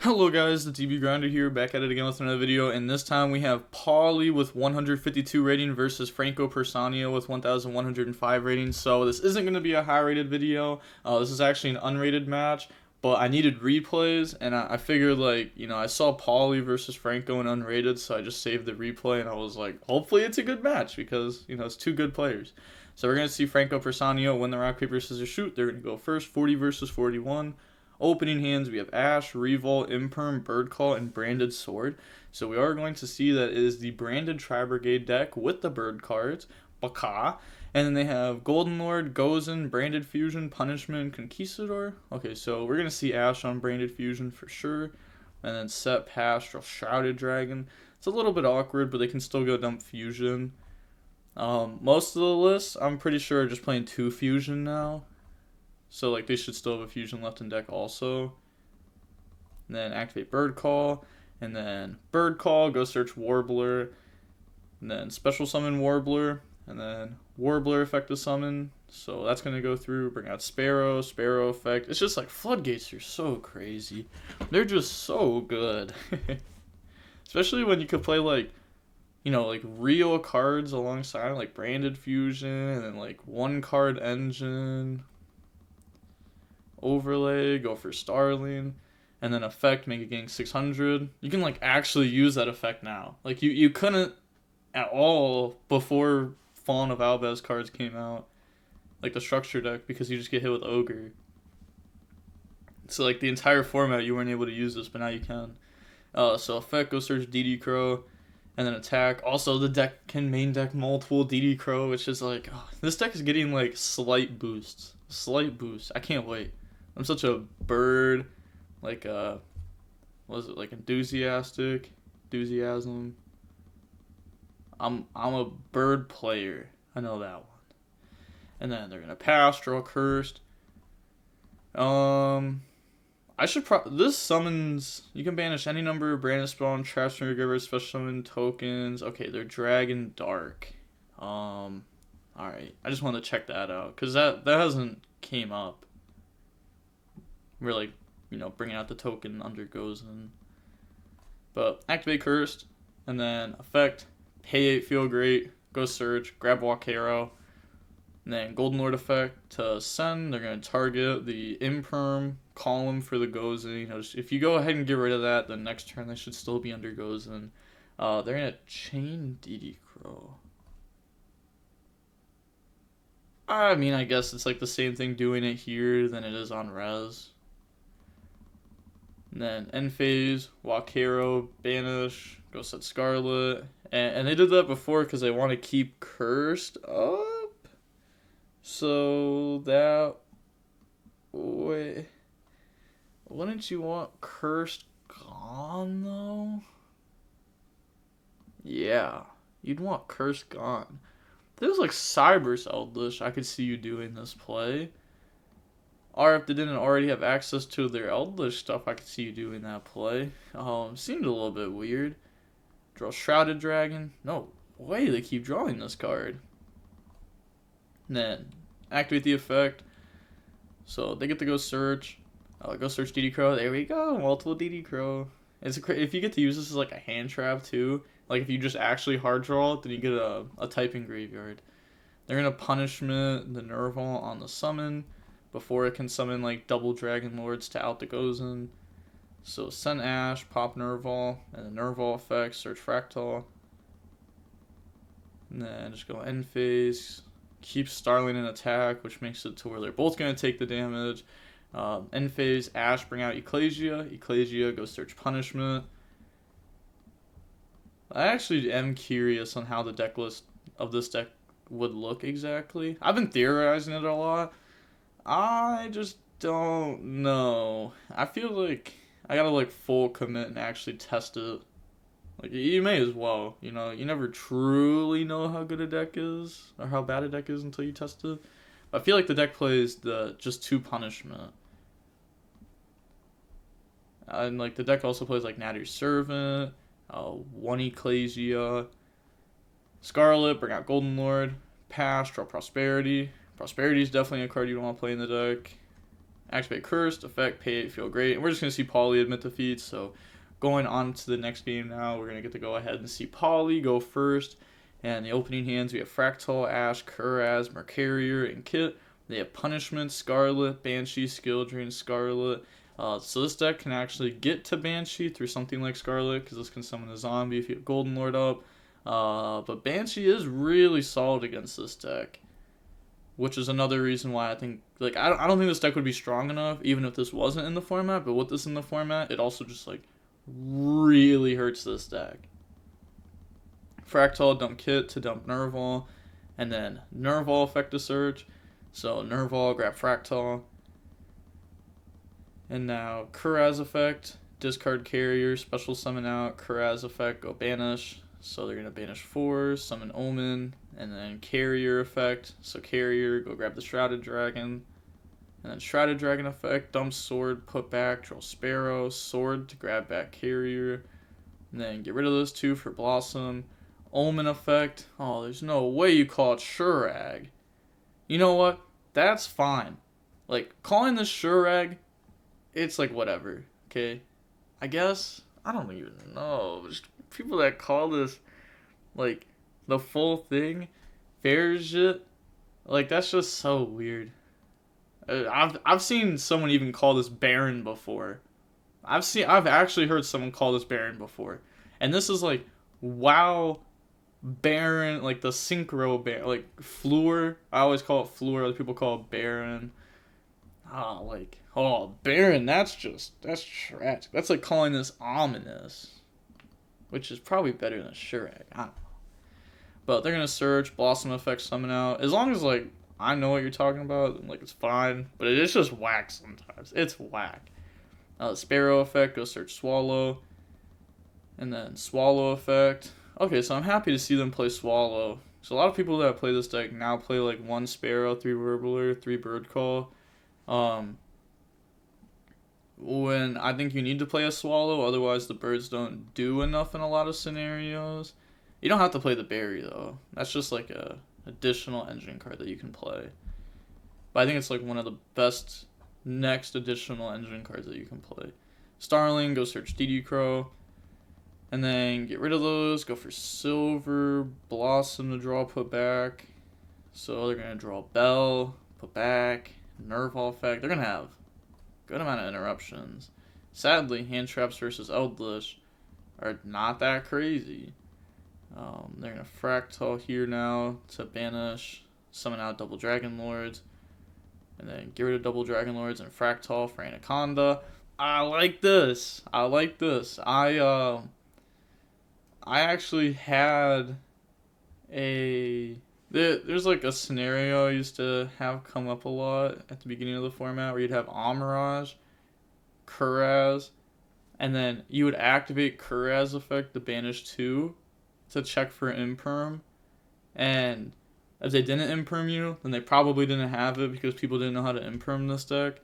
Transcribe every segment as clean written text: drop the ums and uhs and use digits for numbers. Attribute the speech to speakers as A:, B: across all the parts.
A: Hello guys, the TV Grinder here, back at it again with another video, and this time we have Paulie with 152 rating versus Franco Persania with 1105 rating. So this isn't going to be a high rated video, this is actually an unrated match, but I needed replays, and I figured, like, you know, I saw Paulie versus Franco in unrated, so I just saved the replay, and I was like, hopefully it's a good match, because, you know, it's two good players. So we're going to see Franco Persania win the rock, paper, scissors, shoot. They're going to go first, 40 versus 41. Opening hands, we have Ash, Revolt, Imperm, Bird Call, and Branded Sword. So we are going to see that it is the branded Tri-Brigade deck with the bird cards, Baka. And then they have Golden Lord, Gozen, Branded Fusion, Punishment, Conquistador. Okay, so we're going to see Ash on Branded Fusion for sure. And then Set, Pastoral, Shrouded Dragon. It's a little bit awkward, but they can still go dump Fusion. Most of the lists, I'm pretty sure, are just playing 2 Fusion now. So, like, they should still have a Fusion left in deck also. And then activate Bird Call. And then Bird Call, go search Warbler. And then Special Summon Warbler. And then Warbler effective summon. So that's going to go through. Bring out Sparrow. Sparrow effect. It's just like Floodgates are so crazy. They're just so good. Especially when you could play, like, you know, like real cards alongside. Like Branded Fusion. And then, like, 1-card Engine. Overlay, go for Starling, and then effect, make it gain 600. You can, like, actually use that effect now. Like, you couldn't at all before Fawn of Albez cards came out, like the structure deck, because you just get hit with Ogre. So, like, the entire format you weren't able to use this, but now you can. So effect, go search dotKuro, and then attack. Also, the deck can main deck multiple dotKuro, which is like, oh, this deck is getting, like, slight boosts. Slight boost. I can't wait. I'm such a bird, like, what is it, like, enthusiasm. I'm a bird player. I know that one. And then they're gonna pass, draw cursed. I should this summons, you can banish any number of branded spawn, traps from your giver, special summon tokens. Okay, they're Dragon Dark. Alright. I just wanted to check that out, because that hasn't came up. We're, like, you know, bringing out the token under Gozen. But activate Cursed, and then effect, pay 8, feel great, go search, grab Walk Hero, and then Golden Lord effect to send. They're going to target the Imperm column for the Gozen. You know, if you go ahead and get rid of that, the next turn they should still be under Gozen. They're going to chain dotKuro. I mean, I guess it's like the same thing doing it here than it is on Res. And then end phase, walk hero, banish, go set Scarlet. And they did that before because they want to keep cursed up. So that, wait, wouldn't you want cursed gone though? Yeah, you'd want cursed gone. There's like Cyber's Eldlich, I could see you doing this play. Or if they didn't already have access to their Eldlich stuff, I could see you doing that play. Seemed a little bit weird. Draw Shrouded Dragon. No way they keep drawing this card. And then activate the effect. So they get to go search. Go search dotKuro. There we go. Multiple dotKuro. If you get to use this as like a hand trap too. Like, if you just actually hard draw it, then you get a typing graveyard. They're going to punishment the Nerval on the summon before it can summon, like, double Dragon Lords to out the Gozen. So send Ash, pop Nerval, and the Nerval effect, search Fractal. And then just go end phase. Keep Starling in attack, which makes it to where they're both going to take the damage. End phase, Ash, bring out Ecclesia. Ecclesia, go search punishment. I actually am curious on how the deck list of this deck would look exactly. I've been theorizing it a lot. I just don't know. I feel like I gotta, like, full commit and actually test it. Like, you may as well, you know. You never truly know how good a deck is or how bad a deck is until you test it. But I feel like the deck plays the just 2 punishment. And, like, the deck also plays, like, Natty's Servant. 1 Ecclesia, Scarlet, bring out Golden Lord, pass, draw Prosperity. Prosperity is definitely a card you don't want to play in the deck. activate Cursed, effect, pay it, feel great. And we're just going to see Poly admit defeat. So going on to the next game now, we're going to get to go ahead and see Poly go first. And the opening hands, we have Fractal, Ash, Kuraz, Mercarier, and Kit. They have Punishment, Scarlet, Banshee, Skill Drain, Scarlet. So this deck can actually get to Banshee through something like Scarlet, because this can summon a zombie if you have Golden Lord up. But Banshee is really solid against this deck, which is another reason why I think, like, I don't think this deck would be strong enough, even if this wasn't in the format, but with this in the format, it also just, like, really hurts this deck. Fractal, dump Kit to dump Nerval, and then Nerval effect to search. So Nerval, grab Fractal. And now Kuraz effect, discard Carrier, special summon out, Kuraz effect, go banish. So they're going to banish 4, summon Omen, and then Carrier effect. So Carrier, go grab the Shrouded Dragon. And then Shrouded Dragon effect, dump Sword, put back, draw Sparrow, Sword to grab back Carrier. And then get rid of those 2 for Blossom. Omen effect. Oh, there's no way you call it Shurag. You know what? That's fine. Like, calling this Shurag, it's like whatever, okay? I guess, I don't even know. Just people that call this, like, the full thing, fair shit, like, that's just so weird. I've seen someone even call this Baron before. I've actually heard someone call this Baron before. And this is like, wow, Baron, like the Synchro Baron, like Fleur. I always call it Fleur, other people call it Baron. Baron, that's tragic. That's like calling this Ominous, which is probably better than Shurag. I don't know. But they're going to search, Blossom effect, summon out. As long as, like, I know what you're talking about, like, it's fine. But it's just whack sometimes. It's whack. Sparrow effect, go search Swallow. And then Swallow effect. Okay, so I'm happy to see them play Swallow. So a lot of people that play this deck now play, like, 1 Sparrow, 3 Warbler, 3 Bird Call. When I think you need to play a Swallow, otherwise the birds don't do enough in a lot of scenarios. You don't have to play the Berry, though. That's just like a additional engine card that you can play. But I think it's like one of the best next additional engine cards that you can play. Starling, go search dotKuro. And then get rid of those, go for Silver, Blossom to draw, put back. So they're going to draw Bell, put back, Nerval effect. They're going to have a good amount of interruptions. Sadly, hand traps versus Eldlich are not that crazy. They're going to Fractal here now to banish, summon out double Dragon Lords, and then get rid of double Dragon Lords and Fractal for Anaconda. I like this. I actually had there's like a scenario I used to have come up a lot at the beginning of the format where you'd have Amirage, Kuraz, and then you would activate Kuraz effect to banish 2 to check for Imperm, and if they didn't Imperm you, then they probably didn't have it because people didn't know how to Imperm this deck,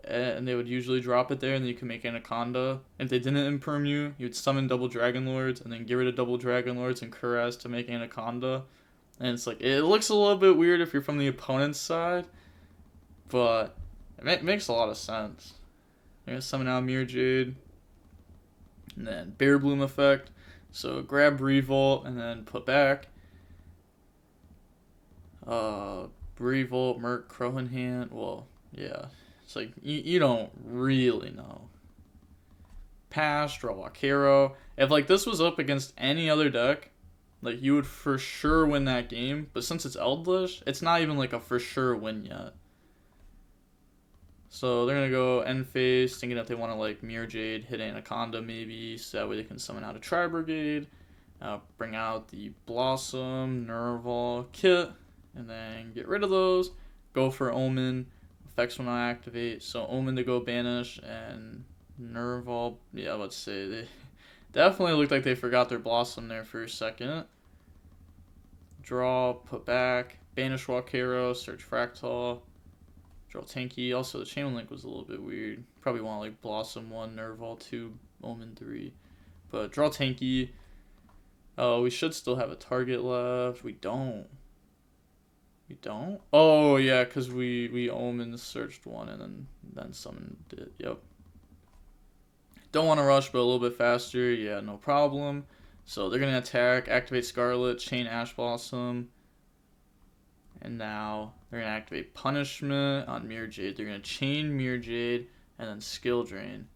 A: and they would usually drop it there, and then you can make Anaconda. And if they didn't Imperm you, you'd summon double Dragon Lords, and then get rid of double Dragon Lords and Kuraz to make Anaconda. And it's like, it looks a little bit weird if you're from the opponent's side, but it makes a lot of sense. They're going to summon out Mirror Jade, and then Bear Bloom effect. So grab Revolt and then put back. Revolt, Merc, Crow in hand. Well, yeah. It's like, you don't really know. Pass, draw Wakero. If, like, this was up against any other deck, like, you would for sure win that game. But since it's Eldlich, it's not even, like, a for sure win yet. So they're going to go end phase, thinking that they want to, like, Mirror Jade, hit Anaconda maybe, so that way they can summon out a Tri-Brigade, bring out the Blossom, Nerval, Kit, and then get rid of those, go for Omen, effects will not activate, so Omen to go banish, and Nerval, yeah, let's say, they definitely looked like they forgot their Blossom there for a second. Draw, put back, banish Wakero, search Fractal, draw Tanky. Also, the chain link was a little bit weird. Probably want like Blossom 1, Nerval 2, Omen 3. But draw Tanky. Oh, we should still have a target left. We don't. We don't? Oh, yeah, because we omen searched one and then summoned it. Yep. Don't want to rush, but a little bit faster. Yeah, no problem. So they're going to attack, activate Scarlet, chain Ash Blossom. And now they're going to activate Punishment on Mirror Jade. They're going to chain Mirror Jade and then Skill Drain.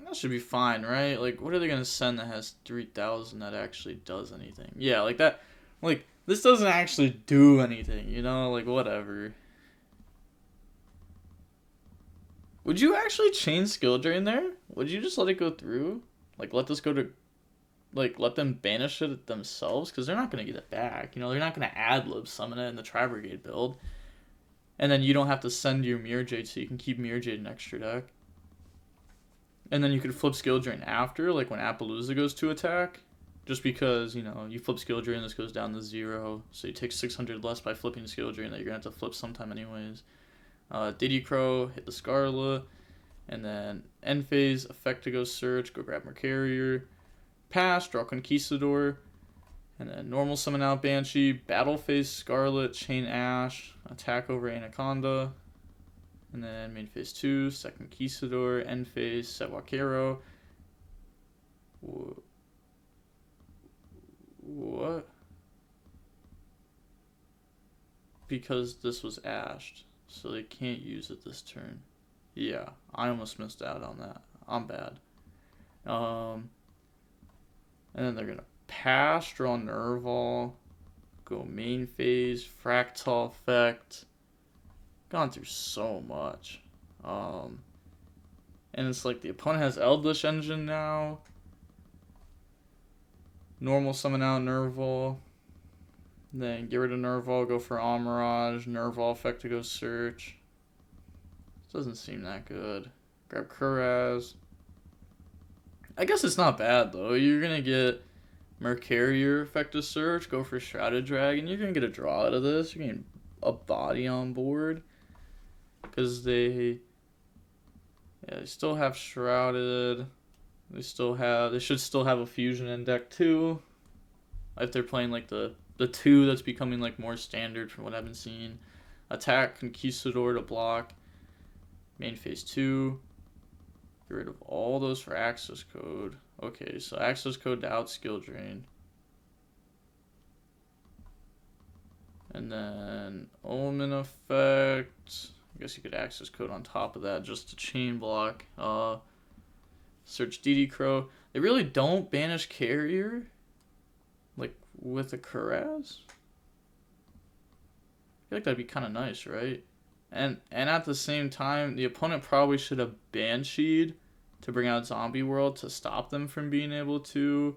A: That should be fine, right? Like, what are they going to send that has 3,000 that actually does anything? Yeah, like that. Like, this doesn't actually do anything, you know? Like, whatever. Would you actually chain Skill Drain there? Would you just let it go through? Like, let this go to... Like, let them banish it themselves? Because they're not going to get it back. You know, they're not going to ad-lib summon it in the Tri-Brigade build. And then you don't have to send your Mirror Jade, so you can keep Mirror Jade in extra deck. And then you could flip Skill Drain after, like when Appaloosa goes to attack. Just because, you know, you flip Skill Drain, this goes down to 0. So you take 600 less by flipping Skill Drain that you're going to have to flip sometime anyways. dotKuro, hit the Scarlet. And then end phase, effect to go search, go grab Mercarrier. Pass, draw Conquistador. And then normal summon out Banshee, battle phase Scarlet, chain Ash, attack over Anaconda. And then main phase 2, second Conquistador, end phase, set Wakero. What? Because this was ashed, so they can't use it this turn. Yeah, I almost missed out on that. I'm bad. And then they're gonna pass, draw Nerval, go main phase, Fractal effect. Gone through so much. And it's like the opponent has Eldlich engine now. Normal summon out Nerval. Then get rid of Nerval, go for Amirage. Nerval effect to go search. Doesn't seem that good. Grab Kuraz. I guess it's not bad though. You're gonna get Mercarrier effect to search, go for Shrouded Dragon. You're gonna get a draw out of this. You're getting a body on board. Because they still have Shrouded. They should still have a Fusion in deck too. If they're playing like the 2 that's becoming like more standard from what I've been seeing. Attack Conquistador to block. Main phase 2. Get rid of all those for access code. Okay, so access code to out Skill Drain. And then Omen effect. I guess you could access code on top of that just to chain block. Search dotKuro. They really don't banish Carrier, like with a Kuraz. I feel like that'd be kind of nice, right? And at the same time, the opponent probably should have Bansheed to bring out Zombie World to stop them from being able to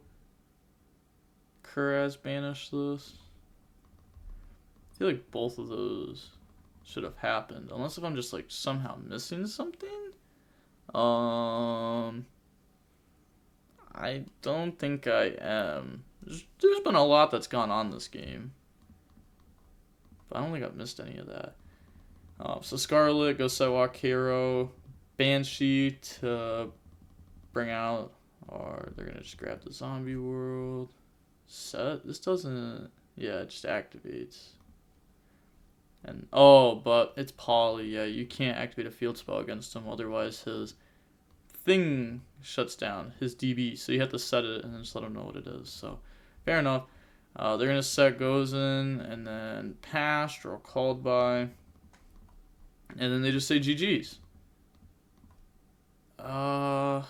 A: Kuraz banish this. I feel like both of those should have happened, unless if I'm just like somehow missing something. I don't think I am. There's been a lot that's gone on this game, but I don't think I've missed any of that. So Scarlet, go Sidewalk Hero, Banshee to bring out, or they're gonna just grab the Zombie World. Set. This doesn't. Yeah, it just activates. And but it's Poly. Yeah, you can't activate a field spell against him, otherwise his thing shuts down, his DB. So you have to set it and then just let him know what it is. So fair enough. They're gonna set goes in and then pass, draw called by, and then they just say GG's. Yeah,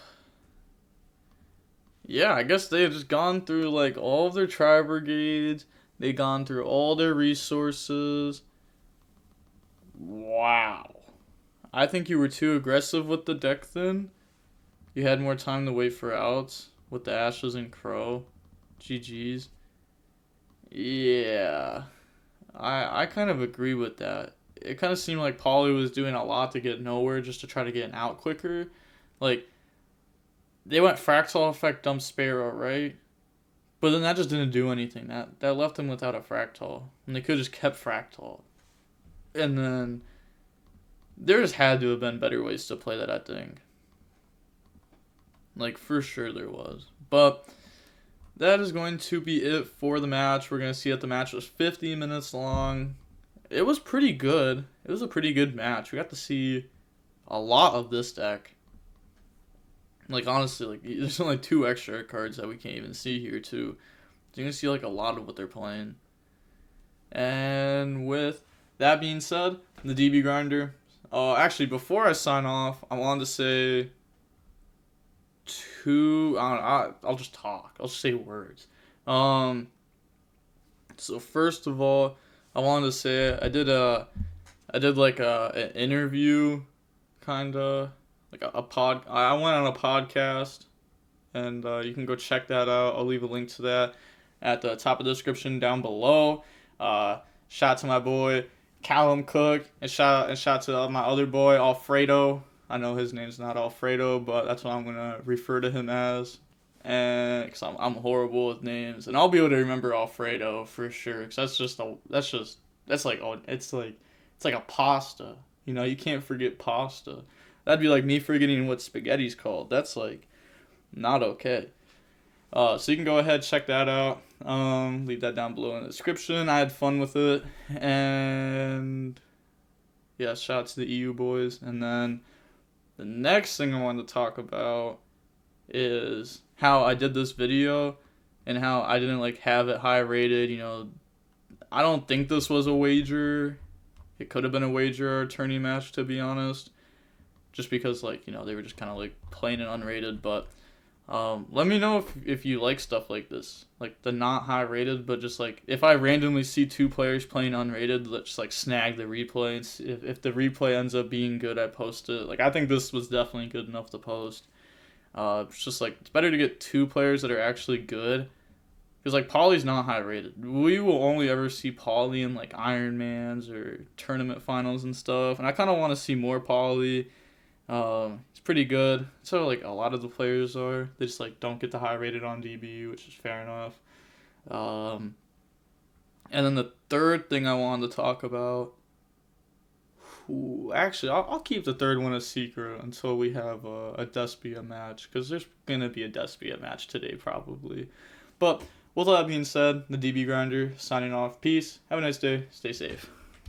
A: I guess they have just gone through like all of their Tri-Brigades. They've gone through all their resources. Wow. I think you were too aggressive with the deck then. You had more time to wait for outs with the Ashes and Crow. GG's. Yeah. I kind of agree with that. It kind of seemed like Poly was doing a lot to get nowhere just to try to get an out quicker. Like, they went Fractal effect, dump Sparrow, right? But then that just didn't do anything. That left them without a Fractal. And they could have just kept Fractal. And then there just had to have been better ways to play that, I think. Like, for sure there was. But that is going to be it for the match. We're going to see that the match was 50 minutes long. It was pretty good. It was a pretty good match. We got to see a lot of this deck. Like, honestly, like, there's only 2 extra cards that we can't even see here, too. So you're going to see, like, a lot of what they're playing. And with that being said, the DB Grinder. Actually, before I sign off, I wanted to say I'll just talk. I'll just say words. So first of all, I wanted to say I did like an interview, kinda like a pod. I went on a podcast, and you can go check that out. I'll leave a link to that at the top of the description down below. Shout out to my boy Callum Cook, and shout out to my other boy Alfredo. I know his name's not Alfredo, but that's what I'm gonna refer to him as, and because I'm horrible with names, and I'll be able to remember Alfredo for sure, because it's like a pasta. You know, you can't forget pasta. That'd be like me forgetting what spaghetti's called. That's like not okay. So you can go ahead, check that out. Leave that down below in the description. I had fun with it, and yeah, shout out to the EU boys. And then the next thing I wanted to talk about is how I did this video and how I didn't like have it high rated. You know, I don't think this was a wager. It could have been a wager or a tourney match, to be honest, just because, like, you know, they were just kind of like playing it unrated. But let me know if you like stuff like this, like the not high rated, but just like if I randomly see 2 players playing unrated, let's just like snag the replay, and if the replay ends up being good, I post it. Like, I think this was definitely good enough to post. It's just like, it's better to get 2 players that are actually good, because like Pauly's not high rated. We will only ever see Pauly in like Ironmans or tournament finals and stuff, and I kind of want to see more Pauly. It's pretty good. So like a lot of the players are. They just like don't get the high rated on DB, which is fair enough. And then the third thing I wanted to talk about. Actually, I'll keep the third one a secret until we have a Despia match, because there's gonna be a Despia match today probably. But with all that being said, the DB Grinder signing off. Peace. Have a nice day. Stay safe.